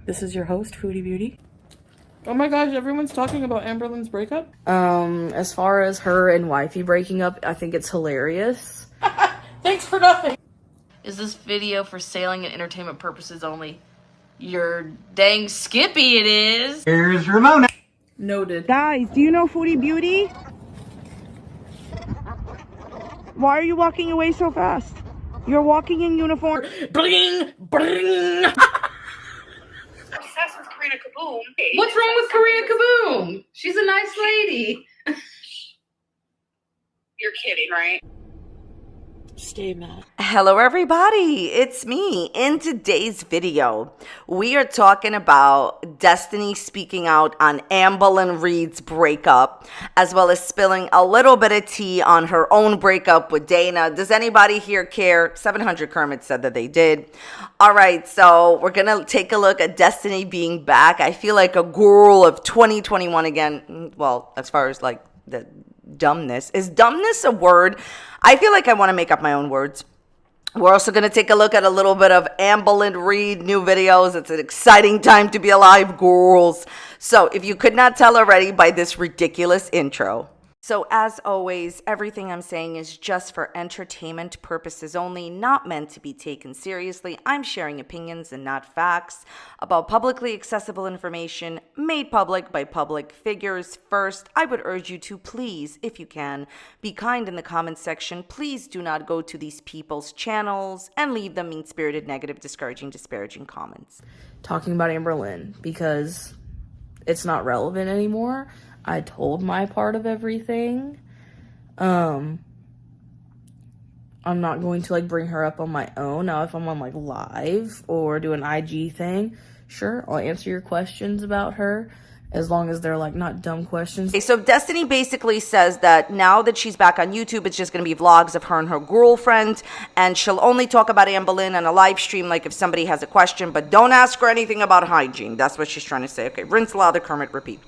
This is your host, Foodie Beauty. Oh my gosh, everyone's talking about Amberlynn's breakup? As far as her and wifey breaking up, I think it's hilarious. Thanks for nothing. Is this video for sailing and entertainment purposes only? You're dang skippy it is. Here's Ramona. Noted. Guys, do you know Foodie Beauty? Why are you walking away so fast? You're walking in uniform. Bling, bling. Obsessed with Karina Kaboom. What's wrong with Karina Kaboom? She's a nice lady. You're kidding, right? Stay mad. Hello everybody, it's me. In today's video, we are talking about Destiny speaking out on Amberlynn Reed's breakup, as well as spilling a little bit of tea on her own breakup with Dana. Does anybody here care? 700 Kermit said that they did. All right, so we're gonna take a look at Destiny being back. I feel like a girl of 2021 again. Well, as far as like the dumbness. Is dumbness a word? I feel like I want to make up my own words. We're also going to take a look at a little bit of Amberlynn Reed new videos. It's an exciting time to be alive, girls. So if you could not tell already by this ridiculous intro. So as always, everything I'm saying is just for entertainment purposes only, not meant to be taken seriously. I'm sharing opinions and not facts about publicly accessible information made public by public figures. First, I would urge you to please, if you can, be kind in the comments section. Please do not go to these people's channels and leave them mean-spirited, negative, discouraging, disparaging comments. Talking about Amberlynn because it's not relevant anymore. I told my part of everything. I'm not going to like bring her up on my own. Now if I'm on like live or do an IG thing, sure, I'll answer your questions about her as long as they're like not dumb questions. Okay, so Destiny basically says that now that she's back on YouTube, it's just going to be vlogs of her and her girlfriend, and she'll only talk about Amberlynn on a live stream, like if somebody has a question, but don't ask her anything about hygiene. That's what she's trying to say. Okay, rinse, lather, Kermit, repeat.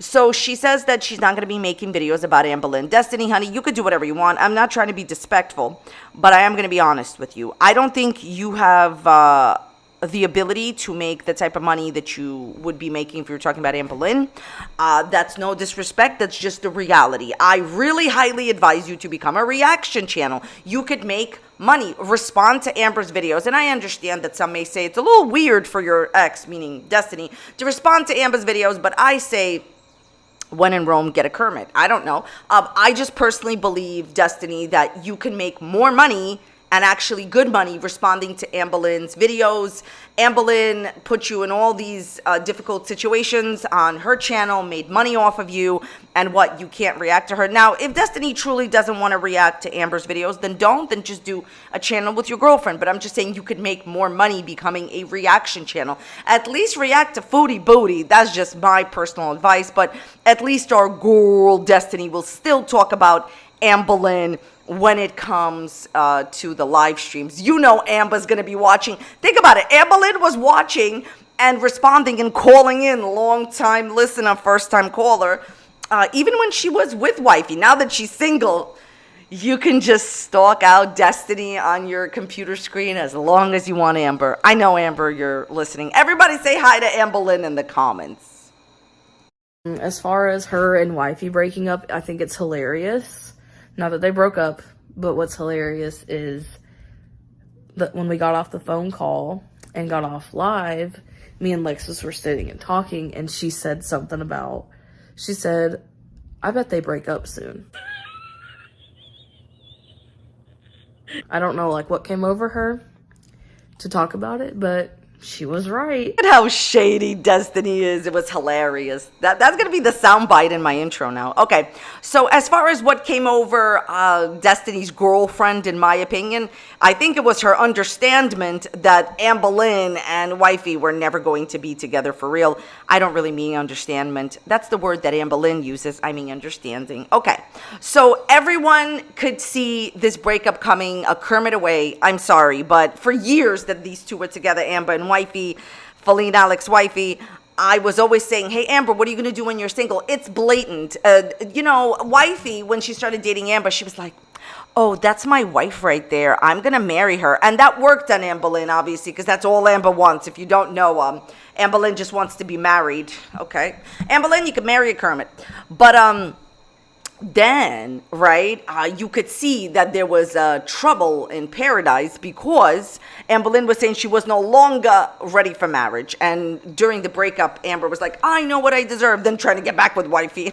So she says that she's not going to be making videos about Amberlynn. Destiny, honey, you could do whatever you want. I'm not trying to be disrespectful, but I am going to be honest with you. I don't think you have the ability to make the type of money that you would be making if you were talking about Amberlynn. That's no disrespect. That's just the reality. I really highly advise you to become a reaction channel. You could make money. Respond to Amber's videos. And I understand that some may say it's a little weird for your ex, meaning Destiny, to respond to Amber's videos, but I say, when in Rome, get a Kermit. I don't know. I just personally believe, Destiny, that you can make more money and actually good money responding to Amberlynn's videos. Amberlynn put you in all these difficult situations on her channel, made money off of you, and what, you can't react to her. Now, if Destiny truly doesn't want to react to Amber's videos, then don't, then just do a channel with your girlfriend. But I'm just saying you could make more money becoming a reaction channel. At least react to Foodie Booty. That's just my personal advice, but at least our girl Destiny will still talk about Amberlynn when it comes to the live streams. You know Amber's going to be watching. Think about it. Amberlynn was watching and responding and calling in. Long-time listener, first-time caller. Even when she was with wifey. Now that she's single, you can just stalk out Destiny on your computer screen as long as you want, Amber. I know, Amber, you're listening. Everybody say hi to Amberlynn in the comments. As far as her and wifey breaking up, I think it's hilarious. Not that they broke up, but what's hilarious is that when we got off the phone call and got off live, me and Lexus were sitting and talking, and she said something about, she said, I bet they break up soon. I don't know like what came over her to talk about it, but she was right. Look at how shady Destiny is. It was hilarious. That's going to be the soundbite in my intro now. Okay, so as far as what came over Destiny's girlfriend, in my opinion, I think it was her understandment that Amberlynn and wifey were never going to be together for real. I don't really mean understandment. That's the word that Amberlynn uses. I mean understanding. Okay, so everyone could see this breakup coming a Kermit away. I'm sorry, but for years that these two were together, Amber and wifey, Feline Alex wifey, I was always saying, hey, Amber, what are you going to do when you're single? It's blatant. You know, wifey, when she started dating Amber, she was like, oh, that's my wife right there. I'm going to marry her. And that worked on Amber Lynn, obviously, because that's all Amber wants. If you don't know, Amber Lynn just wants to be married. Okay. Amber Lynn, you can marry a Kermit. But, then, right, you could see that there was trouble in paradise because Amber Lynn was saying she was no longer ready for marriage. And during the breakup, Amber was like, I know what I deserve, then trying to get back with wifey.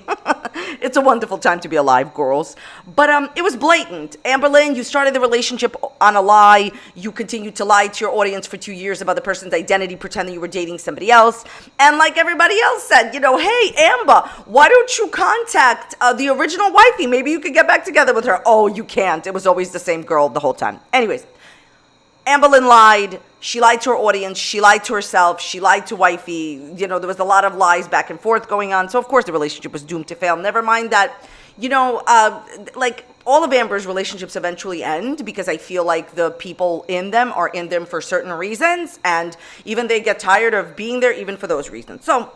It's a wonderful time to be alive, girls. But it was blatant. Amber Lynn, you started the relationship on a lie. You continued to lie to your audience for 2 years about the person's identity, pretending you were dating somebody else. And like everybody else said, you know, hey, Amber, why don't you contact the original wifey? Maybe you could get back together with her. Oh, you can't. It was always the same girl the whole time. Anyways, Amber Lynn lied. She lied to her audience. She lied to herself. She lied to wifey. You know, there was a lot of lies back and forth going on. So, of course, the relationship was doomed to fail. Never mind that, you know, like all of Amber's relationships eventually end because I feel like the people in them are in them for certain reasons. And even they get tired of being there even for those reasons. So,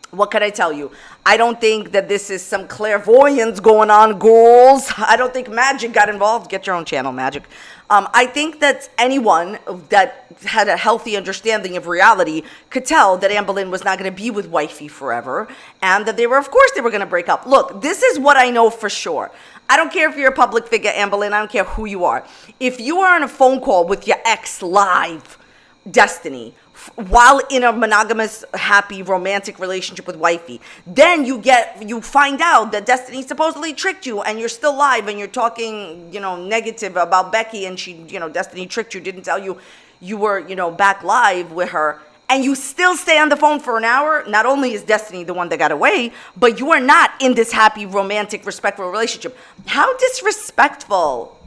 what can I tell you? I don't think that this is some clairvoyance going on, girls. I don't think magic got involved. Get your own channel, magic. I think that anyone that had a healthy understanding of reality could tell that Amber Lynn was not going to be with wifey forever and that of course they were going to break up. Look, this is what I know for sure. I don't care if you're a public figure, Amber Lynn. I don't care who you are. If you are on a phone call with your ex live, Destiny, while in a monogamous, happy, romantic relationship with wifey, then you find out that Destiny supposedly tricked you and you're still live and you're talking, you know, negative about Becky and she, you know, Destiny tricked you, didn't tell you you were, you know, back live with her, and you still stay on the phone for an hour. Not only is Destiny the one that got away, but you are not in this happy, romantic, respectful relationship. How disrespectful,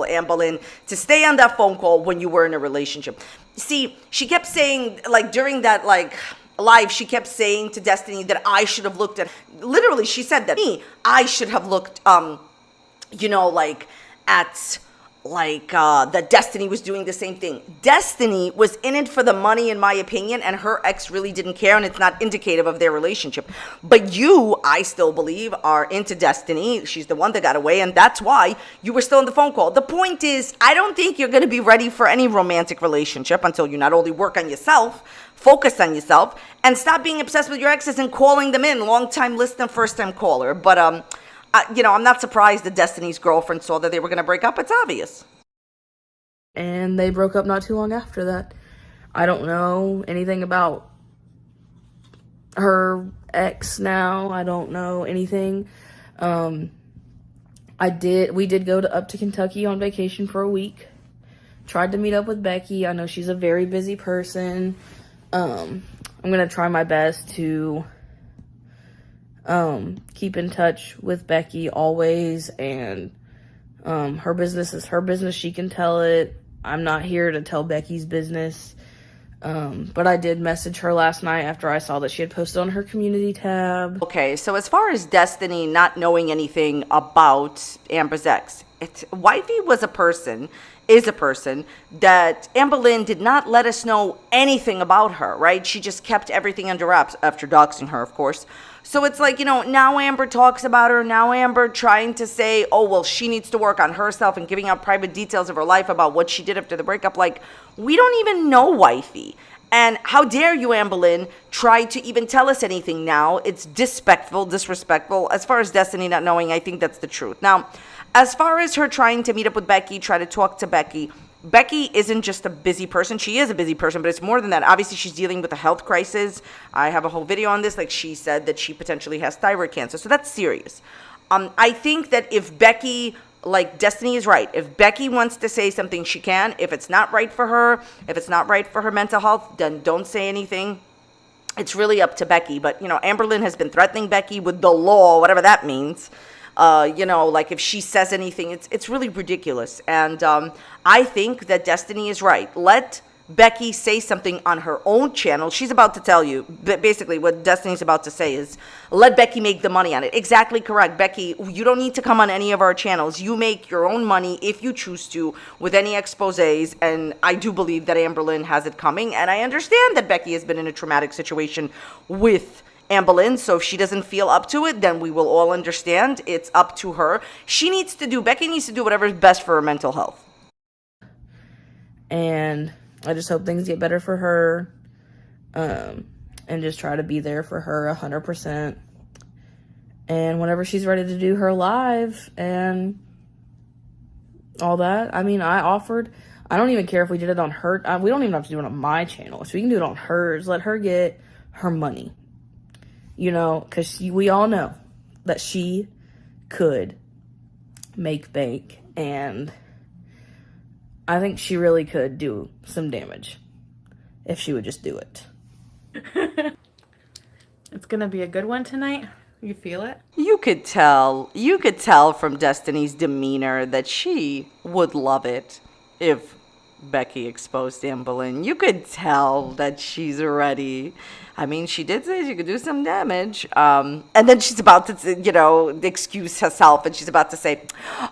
Amber Lynn, to stay on that phone call when you were in a relationship. See, she kept saying, like, during that, like, live, she kept saying to Destiny that I should have looked at, literally, she said that I should have looked, you know, like, at, like, that Destiny was doing the same thing. Destiny was in it for the money, in my opinion, and her ex really didn't care, and it's not indicative of their relationship. But you, I still believe, are into Destiny. She's the one that got away, and that's why you were still on the phone call. The point is, I don't think you're going to be ready for any romantic relationship until you not only work on yourself, focus on yourself, and stop being obsessed with your exes and calling them in. Long-time listener, first-time caller. But, you know, I'm not surprised that Destiny's girlfriend saw that they were going to break up. It's obvious. And they broke up not too long after that. I don't know anything about her ex now. I don't know anything. We did go up to Kentucky on vacation for a week. Tried to meet up with Becky. I know she's a very busy person. I'm going to try my best to keep in touch with Becky always, and her business is her business. She can tell it. I'm not here to tell Becky's business. But I did message her last night after I saw that she had posted on her community tab. Okay, so as far as Destiny not knowing anything about Amber's ex, wifey is a person that Amber Lynn did not let us know anything about her, right? She just kept everything under wraps after doxing her, of course. So it's like, you know, now Amber talks about her. Now Amber trying to say, oh, well, she needs to work on herself and giving out private details of her life about what she did after the breakup. Like, we don't even know wifey. And how dare you, Amber Lynn, try to even tell us anything now? It's disrespectful. As far as Destiny not knowing, I think that's the truth. Now, as far as her trying to meet up with Becky, try to talk to Becky, Becky isn't just a busy person. She is a busy person, but it's more than that. Obviously, she's dealing with a health crisis. I have a whole video on this. Like, she said that she potentially has thyroid cancer. So that's serious. I think that if Becky, like, Destiny is right. If Becky wants to say something, she can. If it's not right for her, if it's not right for her mental health, then don't say anything. It's really up to Becky. But, you know, Amber Lynn has been threatening Becky with the law, whatever that means. You know, like if she says anything, it's really ridiculous. And I think that Destiny is right. Let Becky say something on her own channel. She's about to tell you, basically what Destiny's about to say is, let Becky make the money on it. Exactly correct. Becky, you don't need to come on any of our channels. You make your own money if you choose to with any exposés. And I do believe that Amber Lynn has it coming. And I understand that Becky has been in a traumatic situation with Anne Boleyn. So if she doesn't feel up to it, then we will all understand. It's up to her. Becky needs to do whatever is best for her mental health. And I just hope things get better for her. And just try to be there for her 100%. And whenever she's ready to do her live and all that, I mean, I don't even care if we did it on her. We don't even have to do it on my channel. So we can do it on hers. Let her get her money. You know, because we all know that she could make bank. And I think she really could do some damage if she would just do it. It's gonna be a good one tonight. You feel it? You could tell from Destiny's demeanor that she would love it if Becky exposed Anne Boleyn. You could tell that she's ready. I mean, she did say she could do some damage. And then she's about to, excuse herself, and she's about to say,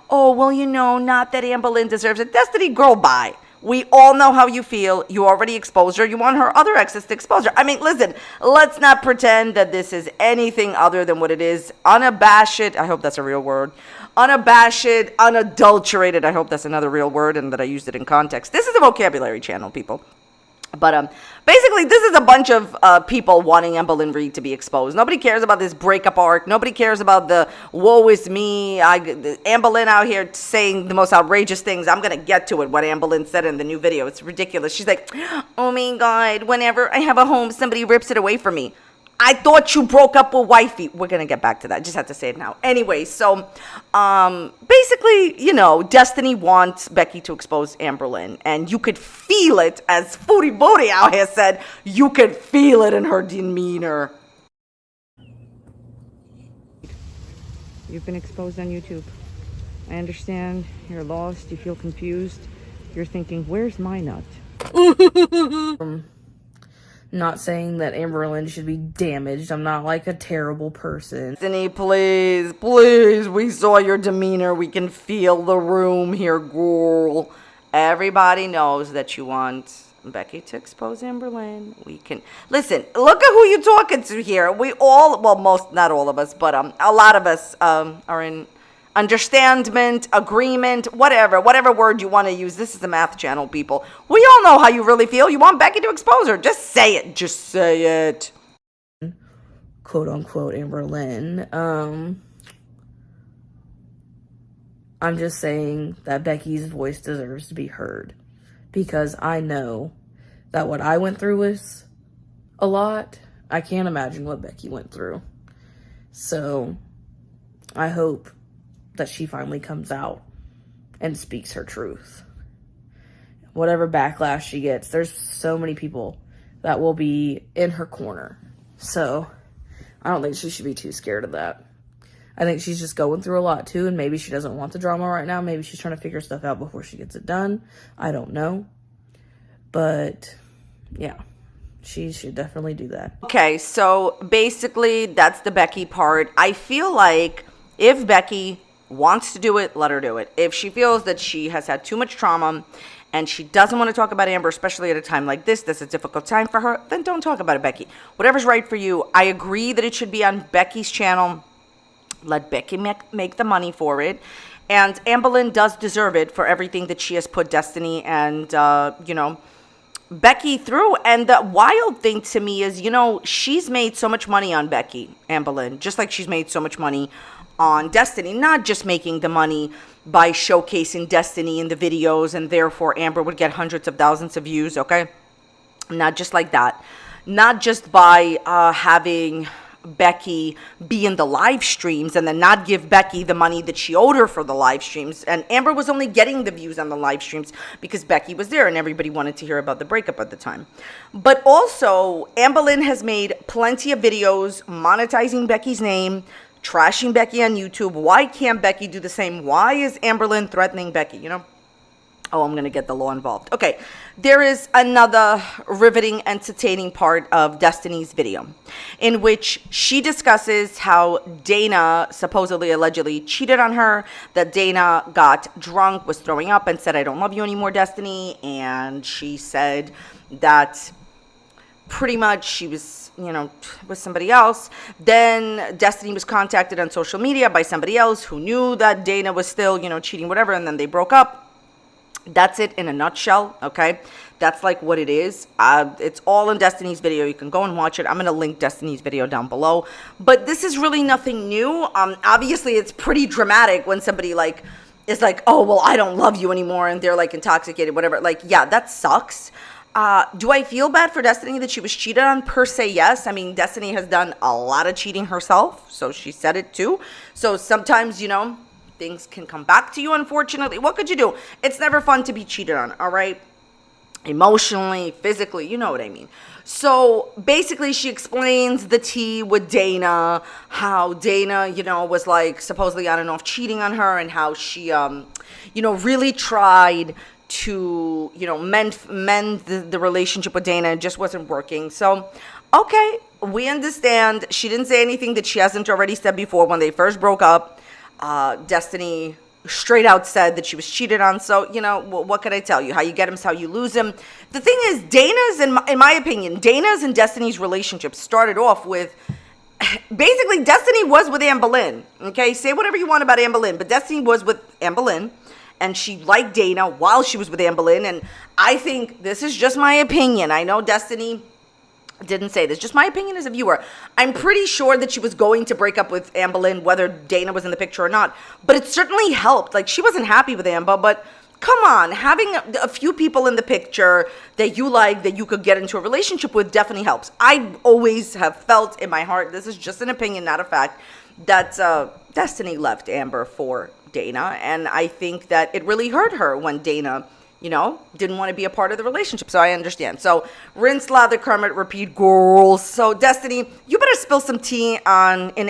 oh, well, not that Anne Boleyn deserves it. Destiny, girl, bye. We all know how you feel. You already exposed her. You want her other exes to expose her. I mean, listen, let's not pretend that this is anything other than what it is. Unabashed, I hope that's a real word. Unabashed, unadulterated, I hope that's another real word and that I used it in context. This is a vocabulary channel, people. But basically, this is a bunch of people wanting Anne Boleyn Reed to be exposed. Nobody cares about this breakup arc. Nobody cares about the woe is me. Anne Boleyn out here saying the most outrageous things. I'm going to get to it, what Anne Boleyn said in the new video. It's ridiculous. She's like, oh my God, whenever I have a home, somebody rips it away from me. I thought you broke up with wifey. We're going to get back to that. I just have to say it now. Anyway, so basically, Destiny wants Becky to expose Anne Boleyn. And you could feel it, as Foodie Booty out here said, you could feel it in her demeanor. You've been exposed on YouTube. I understand you're lost, you feel confused. You're thinking, where's my nut? Not saying that Amber Lynn should be damaged. I'm not like a terrible person. Destiny, please, we saw your demeanor. We can feel the room here, girl. Everybody knows that you want Becky to expose Amber Lynn. We can... Listen, look at who you're talking to here. We all, well, not all of us, but a lot of us are in understandment, agreement, whatever word you want to use. This is a math channel, people. We all know how you really feel. You want Becky to expose her. Just say it. Quote unquote Amber Lynn. I'm just saying that Becky's voice deserves to be heard. Because I know that what I went through was a lot. I can't imagine what Becky went through. So I hope that she finally comes out and speaks her truth. Whatever backlash she gets, there's so many people that will be in her corner. So I don't think she should be too scared of that. I think she's just going through a lot too, and maybe she doesn't want the drama right now. Maybe she's trying to figure stuff out before she gets it done. I don't know. But yeah, she should definitely do that. Okay, so basically that's the Becky part. I feel like if Becky wants to do it, let her do it. If she feels that she has had too much trauma and she doesn't want to talk about Amber, especially at a time like this, that's a difficult time for her, then don't talk about it, Becky. Whatever's right for you. I agree that it should be on Becky's channel. Let Becky make the money for it. And Anne Boleyn does deserve it for everything that she has put Destiny and, Becky through. And the wild thing to me is, she's made so much money on Becky, Anne Boleyn, just like she's made so much money on Destiny, not just making the money by showcasing Destiny in the videos and therefore Amber would get hundreds of thousands of views, okay? Not just like that. Not just by having Becky be in the live streams and then not give Becky the money that she owed her for the live streams. And Amber was only getting the views on the live streams because Becky was there and everybody wanted to hear about the breakup at the time. But also, Anne Boleyn has made plenty of videos monetizing Becky's name, trashing Becky on YouTube. Why can't Becky do the same? Why is Amber Lynn threatening Becky, Oh, I'm going to get the law involved. Okay, there is another riveting, entertaining part of Destiny's video in which she discusses how Dana supposedly, allegedly cheated on her, that Dana got drunk, was throwing up, and said, I don't love you anymore, Destiny. And she said that pretty much she was with somebody else. Then Destiny was contacted on social media by somebody else who knew that Dana was still, cheating, whatever, and then they broke up. That's it in a nutshell, okay? That's like what it is. It's all in Destiny's video. You can go and watch it. I'm going to link Destiny's video down below. But this is really nothing new. Obviously, it's pretty dramatic when somebody is like, oh, well, I don't love you anymore, and they're intoxicated, whatever. Yeah, that sucks. Do I feel bad for Destiny that she was cheated on? Per se, yes. I mean, Destiny has done a lot of cheating herself, so she said it too. So sometimes, things can come back to you, unfortunately. What could you do? It's never fun to be cheated on, all right? Emotionally, physically, you know what I mean. So basically she explains the tea with Dana, how Dana, was supposedly on and off cheating on her, and how she, really tried to, mend the relationship with Dana. It just wasn't working. So, okay, we understand. She didn't say anything that she hasn't already said before. When they first broke up, Destiny straight out said that she was cheated on. So, what can I tell you? How you get him is how you lose him. The thing is, Dana's, in my opinion, Dana's and Destiny's relationship started off with, basically, Destiny was with Anne Boleyn. Okay, say whatever you want about Anne Boleyn, but Destiny was with Anne Boleyn, and she liked Dana while she was with Anne Boleyn. And I think, this is just my opinion. I know Destiny didn't say this, just my opinion as a viewer. I'm pretty sure that she was going to break up with Anne Boleyn, whether Dana was in the picture or not. But it certainly helped. She wasn't happy with Amber, but come on, having a few people in the picture that you like, that you could get into a relationship with, definitely helps. I always have felt in my heart, this is just an opinion, not a fact, that Destiny left Amber for Dana. And I think that it really hurt her when Dana, didn't want to be a part of the relationship. So I understand. So rinse, lather, Kermit, repeat, girls. So Destiny, you better spill some tea in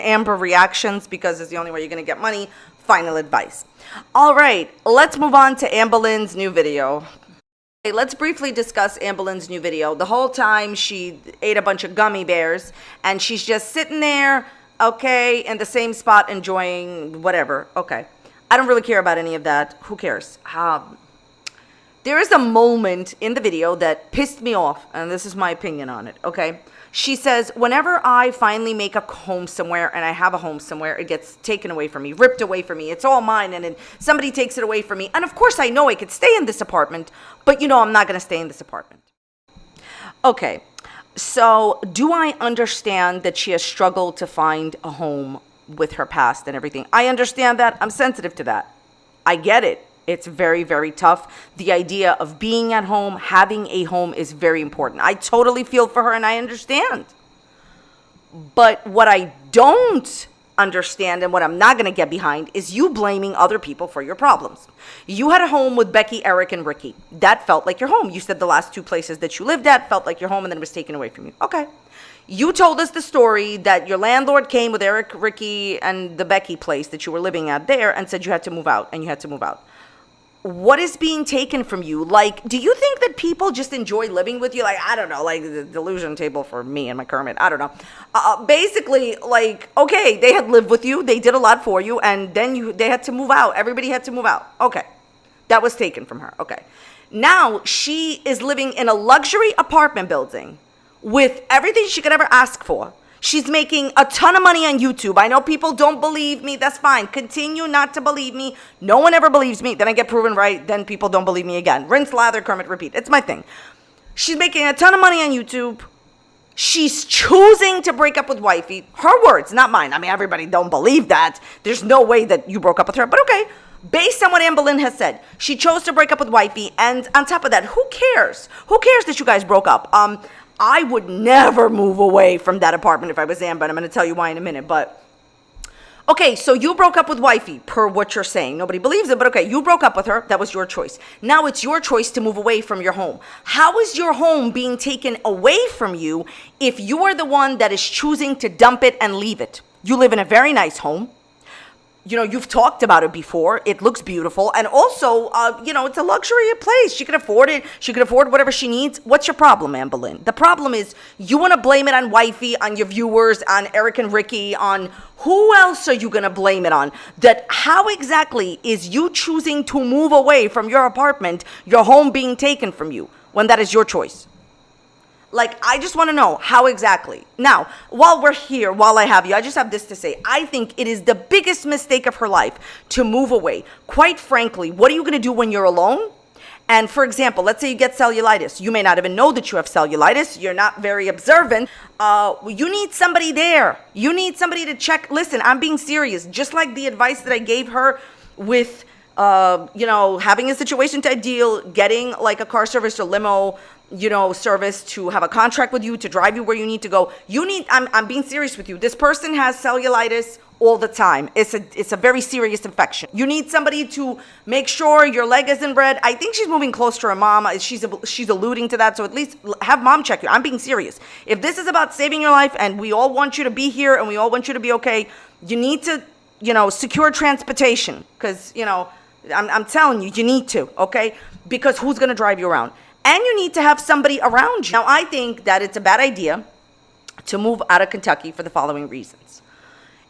Amber reactions, because it's the only way you're going to get money. Final advice. All right, let's move on to Anne Boleyn's new video. Okay, let's briefly discuss Anne Boleyn's new video. The whole time she ate a bunch of gummy bears, and she's just sitting there, okay, in the same spot enjoying whatever. Okay, I don't really care about any of that. Who cares? There is a moment in the video that pissed me off, and this is my opinion on it, okay? She says, whenever I finally make a home somewhere, and I have a home somewhere, it gets taken away from me, ripped away from me. It's all mine, and then somebody takes it away from me. And of course, I know I could stay in this apartment, but I'm not going to stay in this apartment. Okay, so do I understand that she has struggled to find a home with her past and everything? I understand that. I'm sensitive to that. I get it. It's very, very tough. The idea of being at home, having a home is very important. I totally feel for her, and I understand. But what I don't understand, and what I'm not going to get behind, is you blaming other people for your problems. You had a home with Becky, Eric, and Ricky. That felt like your home. You said the last two places that you lived at felt like your home, and then it was taken away from you. Okay. You told us the story that your landlord came with Eric, Ricky, and the Becky place that you were living at there and said you had to move out, and you had to move out. What is being taken from you? Do you think that people just enjoy living with you? I don't know, the delusion table for me and my Kermit. I don't know. Basically, okay, they had lived with you. They did a lot for you. And then they had to move out. Everybody had to move out. Okay. That was taken from her. Okay. Now she is living in a luxury apartment building with everything she could ever ask for. She's making a ton of money on YouTube. I know people don't believe me. That's fine. Continue not to believe me. No one ever believes me. Then I get proven right. Then people don't believe me again. Rinse, lather, Kermit, repeat. It's my thing. She's making a ton of money on YouTube. She's choosing to break up with wifey. Her words, not mine. I mean, everybody don't believe that. There's no way that you broke up with her. But okay, based on what Anne Boleyn has said, she chose to break up with wifey. And on top of that, who cares? Who cares that you guys broke up? I would never move away from that apartment if I was Amber, and I'm going to tell you why in a minute. But, okay, so you broke up with wifey, per what you're saying. Nobody believes it, but okay, you broke up with her. That was your choice. Now it's your choice to move away from your home. How is your home being taken away from you if you are the one that is choosing to dump it and leave it? You live in a very nice home. You've talked about it before. It looks beautiful. And also, it's a luxury place. She can afford it. She can afford whatever she needs. What's your problem, Anne Boleyn? The problem is you want to blame it on wifey, on your viewers, on Eric and Ricky, on who else are you going to blame it on? That how exactly is you choosing to move away from your apartment, your home being taken from you, when that is your choice? Like, I just want to know how exactly. Now, while we're here, while I have you, I just have this to say. I think it is the biggest mistake of her life to move away. Quite frankly, what are you going to do when you're alone? And for example, let's say you get cellulitis. You may not even know that you have cellulitis. You're not very observant. You need somebody there. You need somebody to check. Listen, I'm being serious. Just like the advice that I gave her with, having a situation type deal, getting like a car service or limo, service to have a contract with you to drive you where you need to go. I'm being serious with you. This person has cellulitis all the time. It's a very serious infection. You need somebody to make sure your leg isn't red. I think she's moving close to her mom. She's alluding to that. So at least have mom check you. I'm being serious. If this is about saving your life and we all want you to be here and we all want you to be okay, you need to, secure transportation. Because, I'm telling you, you need to, okay? Because who's going to drive you around? And you need to have somebody around you. Now, I think that it's a bad idea to move out of Kentucky for the following reasons.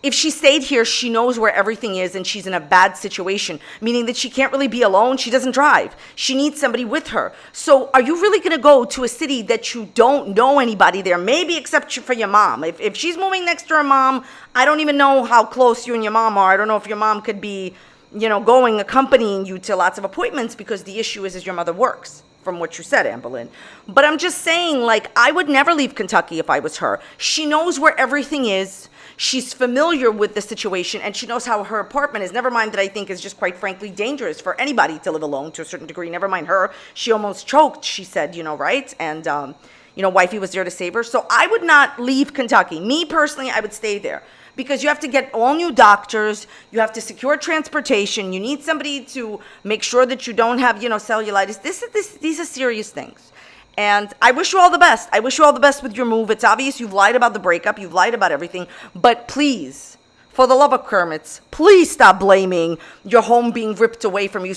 If she stayed here, she knows where everything is and she's in a bad situation, meaning that she can't really be alone. She doesn't drive. She needs somebody with her. So are you really going to go to a city that you don't know anybody there, maybe except for your mom? If she's moving next to her mom, I don't even know how close you and your mom are. I don't know if your mom could be, accompanying you to lots of appointments, because the issue is your mother works. From what you said, Amberlynn. But I'm just saying, I would never leave Kentucky if I was her. She knows where everything is. She's familiar with the situation, and she knows how her apartment is. Never mind that I think is just, quite frankly, dangerous for anybody to live alone to a certain degree. Never mind her. She almost choked, she said, right? And, wifey was there to save her. So I would not leave Kentucky. Me, personally, I would stay there. Because you have to get all new doctors, you have to secure transportation, you need somebody to make sure that you don't have, cellulitis. These are serious things. And I wish you all the best. I wish you all the best with your move. It's obvious you've lied about the breakup, you've lied about everything, but please, for the love of Kermits, please stop blaming your home being ripped away from you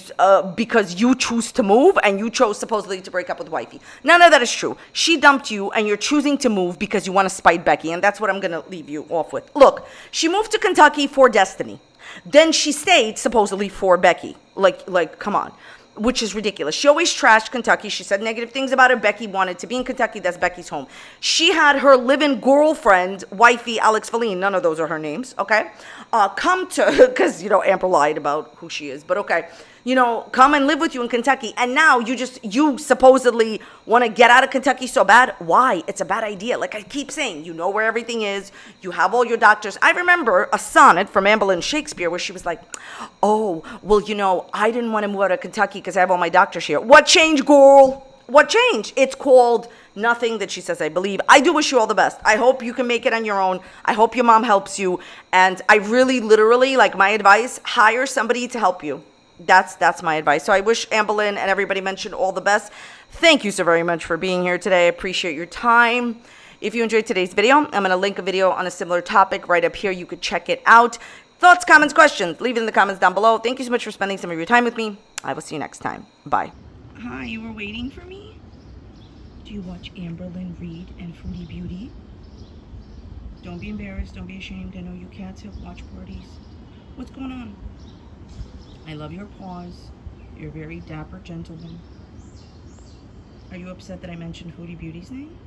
because you choose to move and you chose supposedly to break up with wifey. None of that is true. She dumped you and you're choosing to move because you want to spite Becky, and that's what I'm going to leave you off with. Look, she moved to Kentucky for Destiny. Then she stayed supposedly for Becky. Like, come on. Which is ridiculous. She always trashed Kentucky. She said negative things about it. Becky wanted to be in Kentucky. That's Becky's home. She had her live-in girlfriend, wifey, Alex Feline, none of those are her names, okay? Come to, because, Amber lied about who she is, but okay. Come and live with you in Kentucky. And now you supposedly want to get out of Kentucky so bad. Why? It's a bad idea. Like I keep saying, you know where everything is. You have all your doctors. I remember a sonnet from Amberlynn Shakespeare where she was like, oh, well, I didn't want to move out of Kentucky because I have all my doctors here. What changed, girl? What changed? It's called nothing, that she says, I believe. I do wish you all the best. I hope you can make it on your own. I hope your mom helps you. And I really, literally, my advice, hire somebody to help you. That's my advice. So I wish Amberlynn and everybody mentioned all the best. Thank you so very much for being here today. I appreciate your time. If you enjoyed today's video, I'm going to link a video on a similar topic right up here. You could check it out. Thoughts, comments, questions, leave it in the comments down below. Thank you so much for spending some of your time with me. I will see you next time. Bye. Hi, you were waiting for me? Do you watch Amberlynn Reed and Foodie Beauty? Don't be embarrassed. Don't be ashamed. I know you cats have watch parties. What's going on? I love your paws. You're a very dapper gentleman. Are you upset that I mentioned Foodie Beauty's name?